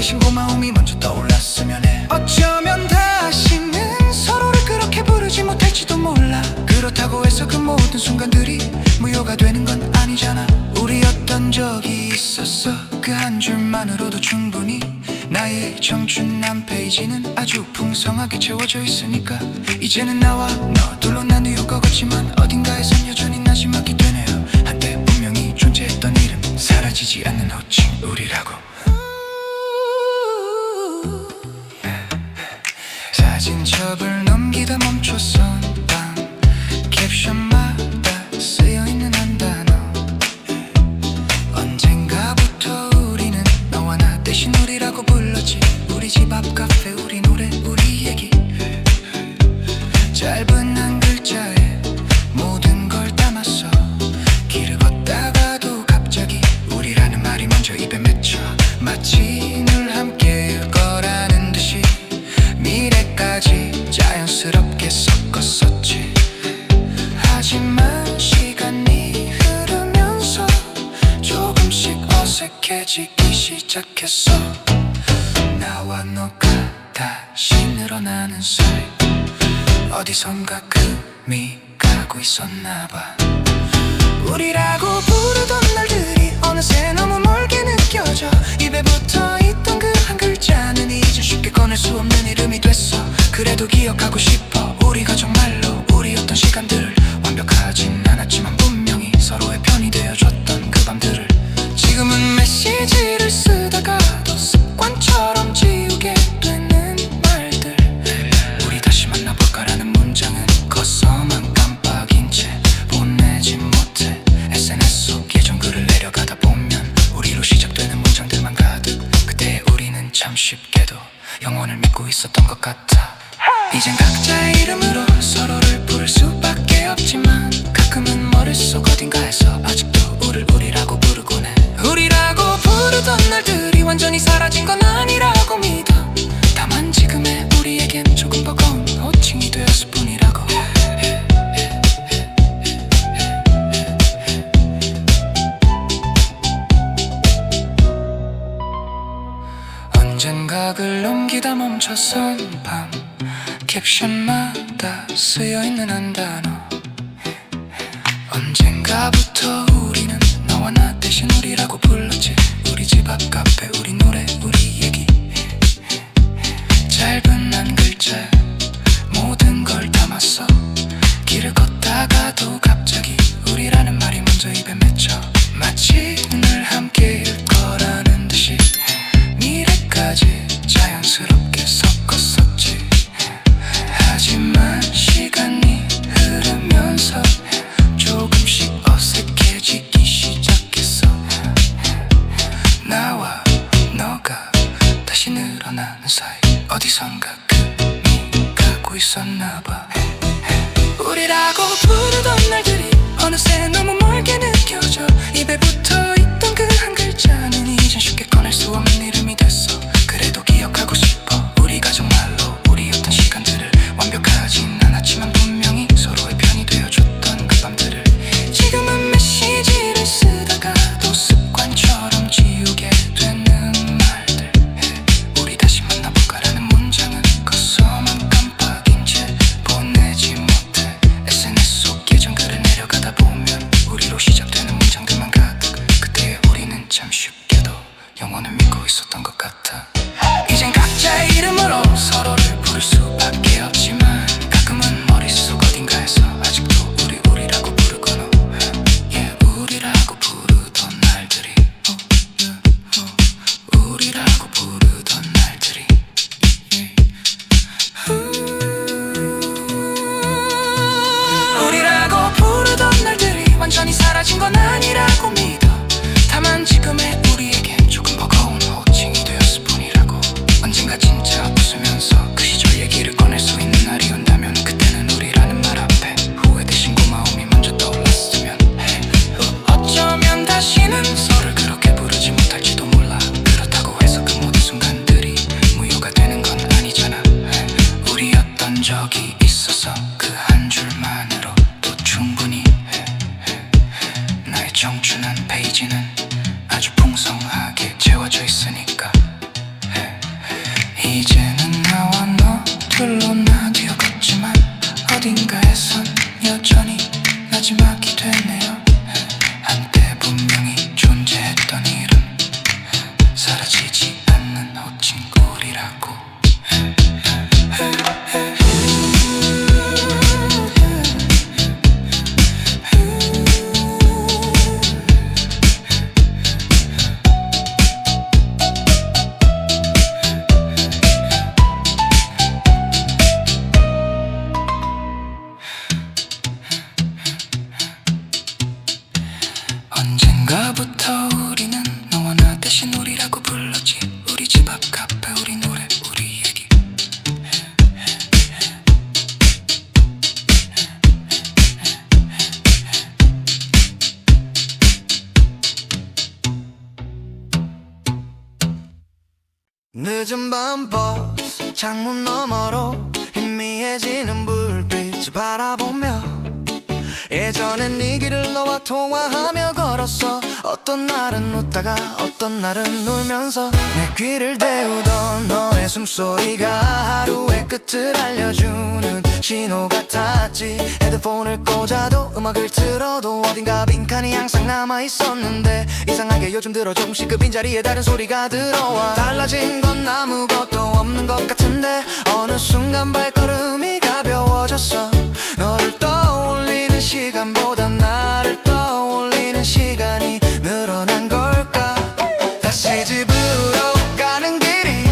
대신 고마움이 먼저 떠올랐으면 해. 어쩌면 다시는 서로를 그렇게 부르지 못할지도 몰라. 그렇다고 해서 그 모든 순간들이 무효가 되는 건 아니잖아. 우리였던 적이 있었어. 그 한 줄만으로도 충분히 나의 청춘 한 페이지는 아주 풍성하게 채워져 있으니까. 이제는 나와 너 둘로 나누어 걷지만 어딘가에선 여전히 마지막이 되네요. 한때 분명히 존재했던 이름, 사라지지 않는 호칭 우리라고. 사진첩을 넘기다 멈췄던 밤, 캡션마다 쓰여있는 한 단어. 언젠가부터 우리는 너와 나 대신 우리라고 불렀지. 우리 집 앞 카페, 우리 노래, 우리 얘기. 짧은 한 글자에 모든 걸 담았어. 길을 걷다가도 갑자기 우리라는 말이 먼저 입에 맺혀. 마치 늘 함께일 거라는 듯이 미래까지 자연스럽게 섞었었지. 하지만 시간이 흐르면서 조금씩 어색해지기 시작했어. 나와 너가 다시 늘어나는 사이, 어디선가 금이 가고 있었나봐. 우리라고 부르던 날들이 어느새 너무 멀게 느껴져. 입에 붙어있던 그 한 글자는 이제 쉽게 꺼낼 수 없는 이름이 됐어. 그래도 기억하고 싶어. 우리가 정말로 우리였던 시간들을. 완벽하진 않았지만 분명히 서로의 편이 되어줬던 그 밤들을. 지금은 메시지를 쓰다가도 습관처럼 지우게 되는 말들. 우리 다시 만나볼까라는 문장은 커서만 깜빡인 채 보내지 못해. SNS 속 예전글을 내려가다 보면 우리로 시작되는 문장들만 가득. 그때 우리는 참 쉽게도 영원을 믿고 있었던 것 같아. 이젠 각자의 이름으로 서로를 부를 수밖에 없지만 가끔은 머릿속 어딘가에서 아직도 우리라고 부르곤 해. 우리라고 부르던 날들이 완전히 사라진 건 아니라고 믿어. 다만 지금의 우리에겐 조금 버거운 호칭이 되었을 뿐이라고. 언젠가 글 넘기다 멈춰선 밤, 캡션마다 쓰여있는 한 단어. 언젠가부터 우리는 너와 나 대신 우리라고 불렀지. 우리 집 앞 카페, 우리 노래, 우리 얘기. 짧은 한 글자에 모든 걸 담았어. 길을 걷다가도 갑자기 우리라는 말이 먼저 입에 맺혀. 마치 늘 함께일 거라는 듯이 미래까지 자연스럽게 섞었었지. 하지만 시간이 흐르면서 조금씩 어색해지기 시작했어. 나와 너가 다시 늘어나는 사이, 어디선가 금이 가고 있었나봐. 우리라고 부르던 날들이 어느새 너무 멀게 느껴져. 입에 붙어있던 그 한 글자는 이젠 쉽게 꺼낼 수 없는 이름이 됐어. 그래도 기억하고 싶어. 우리가 정말로 우리였던 시간들을. 완벽하진 않았지만 분명히 서로의 편이 되어줬던 그 밤들을. 지금은 메시지를 쓰다가도 습관처럼 지우게 되는 말들. 우리 다시 만나볼까라는 문장은 커서만 깜빡인 채 보내지 못해. SNS 속 예전글을 내려가다 보면 우리로 시작되는 문장들만 가득. 그때 우리는 참 쉽게도 영원을 믿고 있었던 이제는 나와 너 둘로 나뉘어갔지만 어딘가에선 여전히 마지막이 되네요. 한때 분명히 존재했던 이름 사라지지 않는 호칭 우리라고. 언젠가부터 우리는 너와 나 대신 우리라고 불렀지. 우리 집 앞 카페 우리 노래 우리 얘기. 늦은 밤 버스 창문 너머로 희미해지는 불빛을 바라보며 예전엔 네 길을 너와 통화하며 걸었어. 어떤 날은 웃다가 어떤 날은 울면서 내 귀를 데우던 너의 숨소리가 하루의 끝을 알려주는 신호 같았지. 헤드폰을 꽂아도 음악을 틀어도 어딘가 빈칸이 항상 남아있었는데 이상하게 요즘 들어 조금씩 그 빈자리에 다른 소리가 들어와. 달라진 건 아무것도 없는 것 같은데 어느 순간 발걸음이 가벼워졌어. 너를 떠올리는 시간보다 나를 떠올리는 시간이 늘어난 걸까. 다시 집으로 가는 길이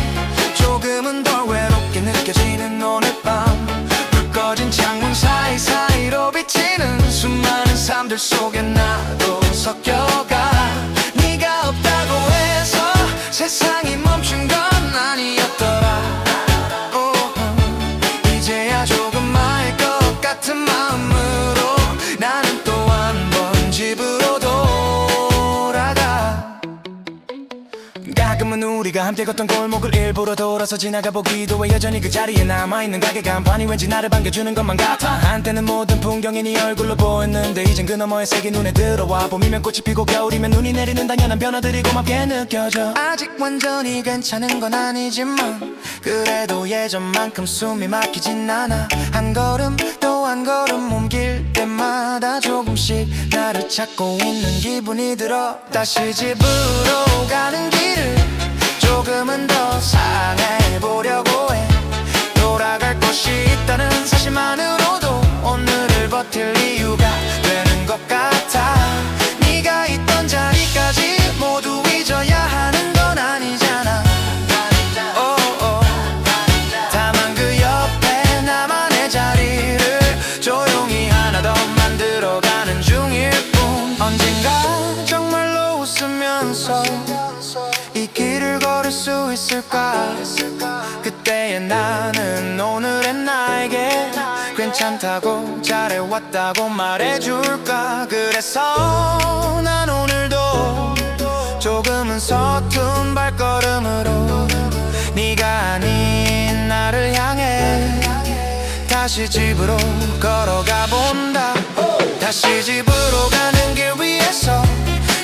조금은 덜 외롭게 느껴지는 오늘 밤. 불 꺼진 창문 사이사이로 비치는 수많은 삶들 속에 나도 섞여가. 네가 없다고 해서 세상이 멈춘 건 아니었더라. 이제야 조금 알 것 같은 마음으로 나는 또 한 번 집으로 돌아가. 가끔은 우리가 함께 걷던 골목을 일부러 돌아서 지나가 보기도 해. 여전히 그 자리에 남아있는 가게 간판이 왠지 나를 반겨주는 것만 같아. 한때는 모든 풍경이 네 얼굴로 보였는데 이젠 그 너머의 색이 눈에 들어와. 봄이면 꽃이 피고 겨울이면 눈이 내리는 당연한 변화들이 고맙게 느껴져. 아직 완전히 괜찮은 건 아니지만 그래도 예전만큼 숨이 막히진 않아. 한 걸음 또 한 걸음 옮길 때마다 조금씩 나를 찾고 있는 기분이 들어. 다시 집으로 가는 길을 조금은 더 상해보려고 해. 돌아갈 곳이 있다는 사실만으로도 오늘을 버틸 이유가 되는 것 같아. 네가 있던 자리까지 모두 잊어야 하는 건 아니잖아. 다만 그 옆에 나만의 자리를 조용히 하나 더 만들어가는 중일 뿐. 언젠가 정말로 웃으면서 이 길을 걸을 수 있을까. 그때의 나는 오늘의 나에게 괜찮다고 잘해왔다고 말해줄까. 그래서 난 오늘도 조금은 서툰 발걸음으로 네가 아닌 나를 향해 다시 집으로 걸어가 본다. 다시 집으로 가는 길 위에서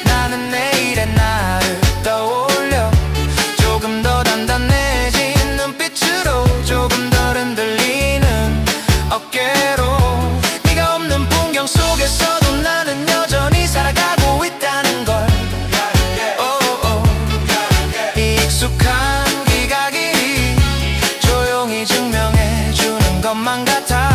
나는 내일의 나를 떠올려. 조금 더 단단해진 눈빛으로 조금 덜 흔들리는 어깨로 네가 없는 풍경 속에서도 나는 여전히 살아가고 있다는 걸. 이 익숙한 기각이 조용히 증명해주는 것만 같아.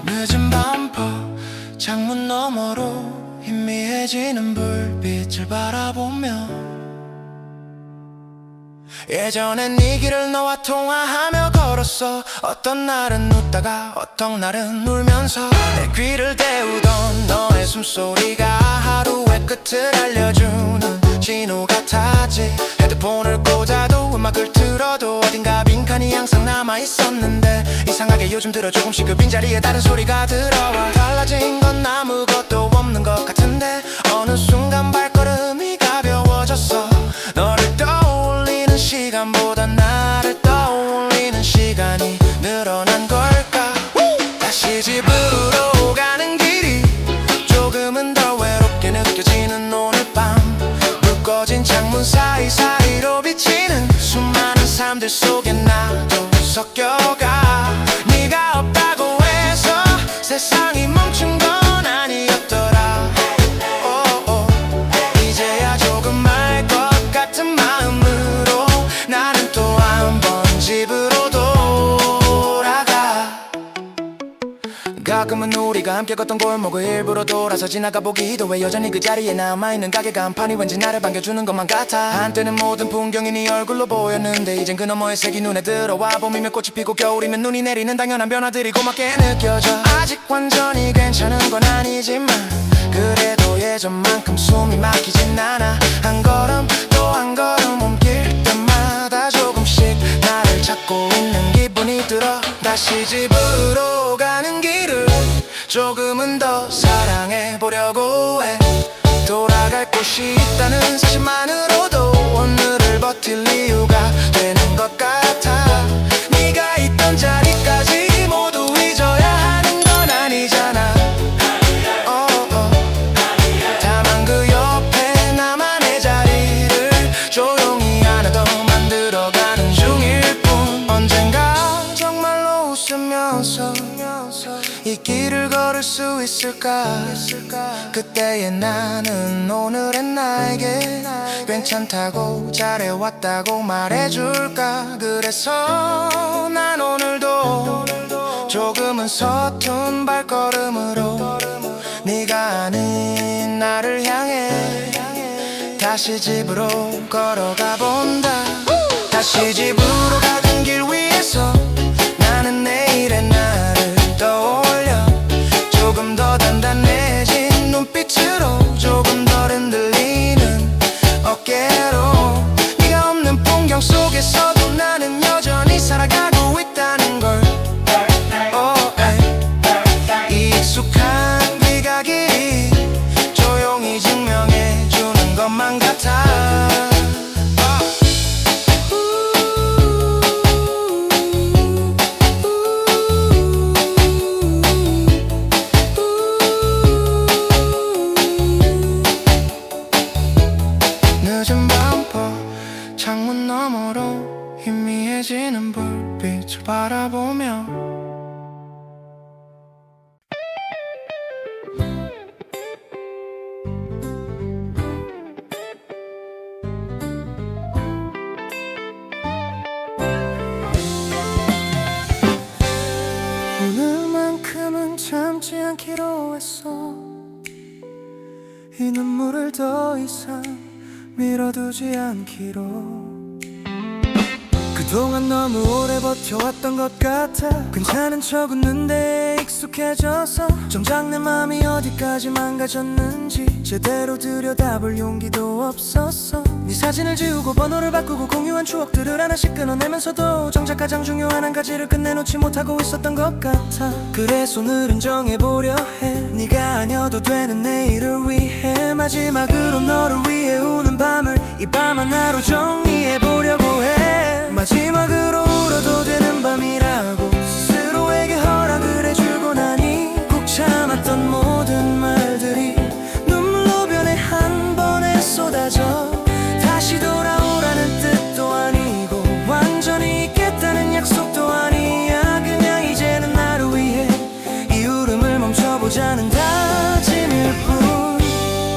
늦은 밤퍼 창문 너머로 희미해지는 불빛을 바라보며 예전엔 네 길을 너와 통화하며 걸었어. 어떤 날은 웃다가 어떤 날은 울면서 내 귀를 데우던 너의 숨소리가 하루의 끝을 알려주는 신호 같았지. 헤드폰을 꽂아도 음악을 틀어도 어딘가 빈칸이 항상 남아있었는데 이상하게 요즘 들어 조금씩 그 빈자리에 다른 소리가 들어와. 달라진 건 아무것도 없는 것 같은데 어느 순간 발걸음이 가벼워졌어. 너를 떠올리는 시간보다 나를 떠올리는 시간 속에 나도 섞여가. 네가 없다고 해서 세상이 멈춘 건 아니었더라. 이제야 조금 알 것 같은 마음으로 나는 또 한 번 집으로 돌아가. 가끔은 우리가 함께 걷던 골목을 일부러 돌아서 지나가 보기도 해. 여전히 그 자리에 남아있는 가게 간판이 왠지 나를 반겨주는 것만 같아. 한때는 모든 풍경이 네 얼굴로 보였는데 이젠 그 너머의 색이 눈에 들어와. 봄이면 꽃이 피고 겨울이면 눈이 내리는 당연한 변화들이 고맙게 느껴져. 아직 완전히 괜찮은 건 아니지만 그래도 예전만큼 숨이 막히진 않아. 한 걸음 또 한 걸음 옮길 때마다 조금씩 나를 찾고 있는 기분이 들어. 다시 집으로 가는 길을 조금은 더 사랑해보려고 해. 돌아갈 곳이 있다는 사실만으로도 오늘을 버틸 이유가 되는 것 같아. 네가 있던 자리까지 모두 잊어야 하는 건 아니잖아. 다만 그 옆에 나만의 자리를 조용히 하나 더 만들어가는 중일 뿐. 언젠가 정말로 웃으면서 이 길을 걸을 수 있을까. 그때의 나는 오늘의 나에게 괜찮다고 잘해왔다고 말해줄까. 그래서 난 오늘도 조금은 서툰 발걸음으로 네가 아닌 나를 향해 다시 집으로 걸어가 본다. 다시 집으로 가는 길 위에서 나는 내일의 나를 떠올려. 조금 더 단단해진 눈빛으로 조금 덜 흔들리는 어깨로 네가 없는 풍경 속에서도 나는 여전히 살아가고 있다는 걸. 이 익숙한 귀가길이 조용히 증명해주는 것만 같아. 늦은 밤보 창문 너머로 희미해지는 불빛을 바라보며 오늘만큼은 참지 않기로 했어. 이 눈물을 더 이상 밀어두지 않기로. 그동안 너무 오래 버텨왔던 것 같아. 괜찮은 척 웃는데 익숙해져서 정작 내 맘이 어디까지 망가졌는지 제대로 들여다볼 용기도 없었어. 네 사진을 지우고 번호를 바꾸고 공유한 추억들을 하나씩 끊어내면서도 정작 가장 중요한 한 가지를 끝내놓지 못하고 있었던 것 같아. 그래서 오늘은 정해보려 해. 네가 아니어도 되는 내일을 위해 마지막으로 너를 위해 우는 밤을 이 밤 하나로 정리해보려고 해. 마지막으로 울어도 되는 밤이라고 스스로에게 허락을 해주고 나니 꾹 참았던 모든 말들이 눈물로 변해 한 번에 쏟아져. 다시 돌아오라는 뜻도 아니고 완전히 있겠다는 약속도 아니야. 그냥 이제는 나를 위해 이 울음을 멈춰보자는 다짐일 뿐.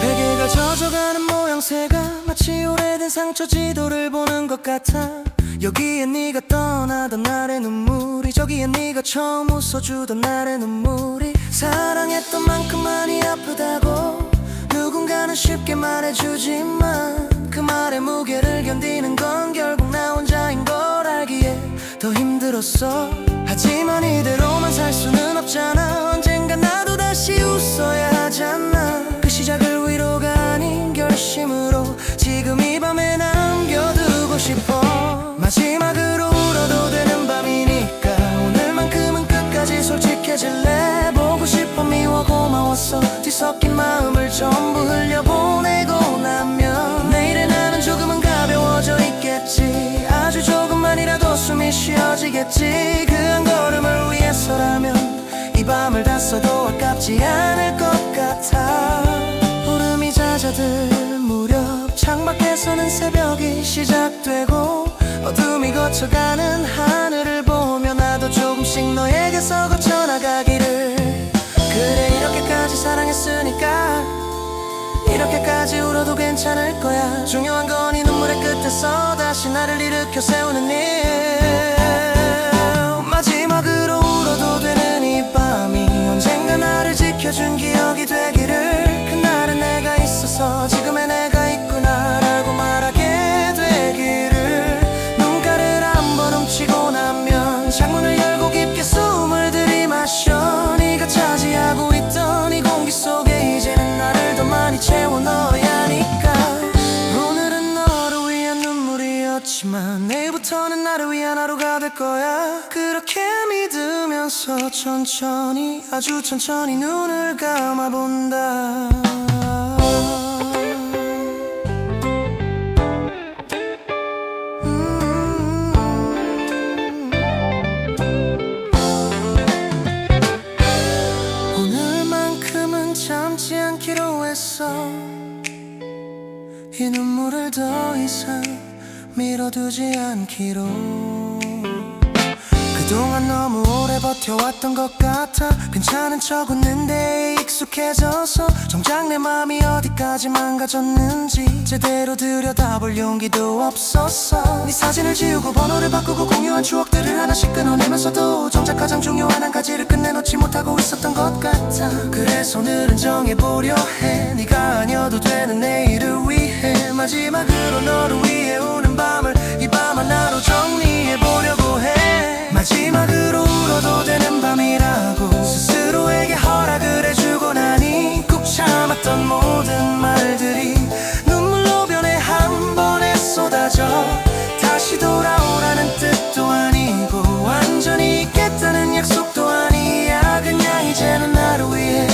베개가 젖어가는 모양새가 마치 오래된 상처 지도를 보는 것 같아. 여기에 네가 떠나던 날의 눈물이 저기에 네가 처음 웃어주던 날의 눈물이 사랑했던 만큼 많이 아프다고 누군가는 쉽게 말해주지만 그 말의 무게를 견디는 건 결국 나 혼자인 걸 알기에 더 힘들었어. 하지만 이대로만 살 수는 없잖아. 언젠가 나도 다시 웃어야 하잖아. 그 시작을 위로가 아닌 결심으로 지금 이 밤에 남겨두고 싶어. 마지막으로 울어도 되는 밤이니까 오늘만큼은 끝까지 솔직해질래. 보고 싶어 미워 고마웠어 뒤섞인 마음을 전부 흘려보내고 나면 내일의 나는 조금은 가벼워져 있겠지. 아주 조금만이라도 숨이 쉬어지겠지. 그 한 걸음을 위해서라면 이 밤을 다 써도 아깝지 않을 것 같아. 구름이 잦아들 무렵 창밖에서는 새벽이 시작되고 어둠이 거쳐가는 하늘을 보며 나도 조금씩 너에게서 거쳐나가기를. 그래 이렇게까지 사랑했으니까 이렇게까지 울어도 괜찮을 거야. 중요한 건 이 눈물의 끝에서 다시 나를 일으켜 세우는 일. 마지막으로 울어도 되는 이 밤이 언젠가 나를 지켜준 기억이 되기를. 그날은 내가 있어서 지금의 내가 있구나라고 말하게 되기를. 눈가를 한번 훔치고 나면 창문을 열고 깊게 숨을 들이마셔. 네가 차지하고 있던 이 공기 속에 이제는 나를 더 많이 채워 넣어야 하니까. 오늘은 너를 위한 눈물이었지만 내일부터는 나를 위한 하루가 될 거야. 그렇게 믿으면서 천천히 아주 천천히 눈을 감아본다. 오늘만큼은 참지 않기로 했어. 이 눈물을 더 이상 밀어두지 않기로. 그동안 너무 오래 버텨왔던 것 같아. 괜찮은 척 웃는데 익숙해져서 정작 내 맘이 어디까지 망가졌는지 제대로 들여다볼 용기도 없었어. 네 사진을 지우고 번호를 바꾸고 공유한 추억들을 하나씩 끊어내면서도 정작 가장 중요한 한 가지를 끝내놓지 못하고 있었던 것 같아. 그래서 오늘은 정해보려 해. 네가 아니어도 되는 내일을 위해. 마지막으로 너를 위해 우는 밤을 이 밤 하나로 정리해보려고 해. 마지막으로 울어도 되는 밤이라고 스스로에게 허락을 해주고 나니 꾹 참았던 모든 말들이 눈물로 변해 한 번에 쏟아져. 다시 돌아오라는 뜻도 아니고 완전히 있겠다는 약속도 아니야. 그냥 이제는 나를 위해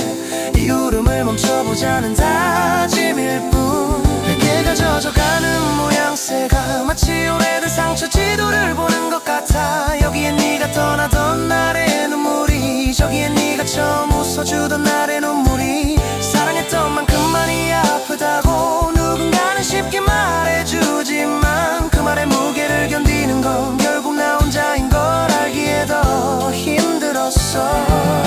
이 울음을 멈춰보자는 다짐일 뿐. 베개가 젖어가는 모양새가 마치 오래된 상처 지도를 보는 것 같아. 여기엔 네가 떠나던 날의 눈물이, 저기엔 네가 처음 웃어주던 날의 눈물이. 사랑했던 만큼 많이 아프다고 누군가는 쉽게 말해주지만 그 말의 무게를 견디는 건 결국 나 혼자인 걸 알기에 더 힘들었어.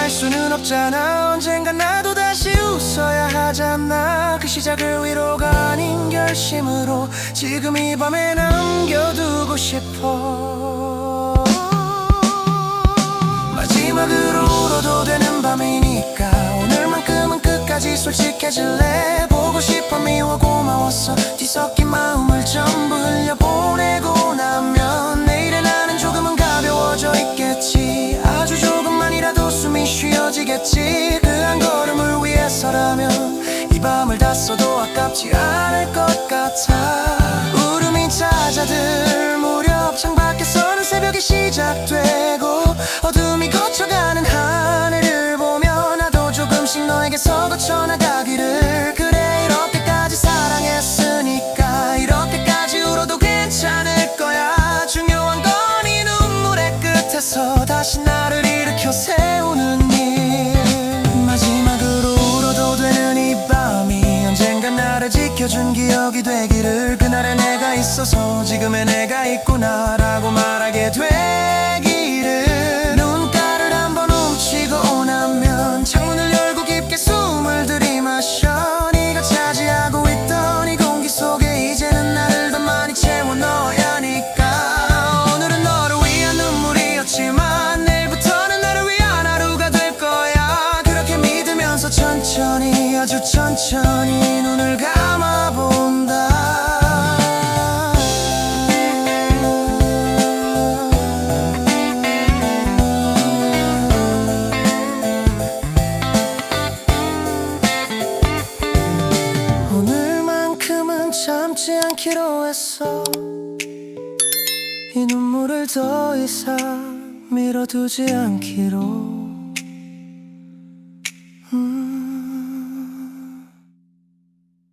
수는 없잖아. 언젠가 나도 다시 웃어야 하잖아. 그 시작을 위로가 아닌 결심으로 지금 이 밤에 남겨두고 싶어. 마지막으로 울어도 되는 밤이니까 오늘만큼은 끝까지 솔직해질래. 보고 싶어 미워 고마웠어 뒤섞인 마음을 전부 흘려보내고 나면 내일의 나는 조금은 가벼워져 있겠지. 아주 조금만이라도 숨이 쉬어지겠지. 그 한 걸음을 위해서라면 이 밤을 다 써도 아깝지 않을 것 같아. 울음이 잦아들 무렵 창밖에서는 새벽이 시작되고 어둠이 거쳐가는 하늘을 보며 나도 조금씩 너에게서 거쳐나가기를. 그래 이렇게까지 사랑했으니까 이렇게까지 울어도 괜찮을 거야. 중요한 건 이 눈물의 끝에서 다시 나를 일으켜 세우는 일. 마지막으로 울어도 되는 이 밤이 언젠가 나를 지켜준 기억이 되기를. 그날의 내가 있어서 지금의 내가 있구나라고 말하게 되기를. 눈가를 한번 훔치고 나면 창문을 열고 깊게 숨을 들이마셔. 네가 차지하고 있던 이 공기 속에 이제는 나를 더 많이 채워 넣어야 하니까. 오늘은 너를 위한 눈물이었지만 내일부터는 나를 위한 하루가 될 거야. 그렇게 믿으면서 천천히 아주 천천히 눈을 감아본다. 오늘만큼은 참지 않기로 했어. 이 눈물을 더 이상 밀어두지 않기로.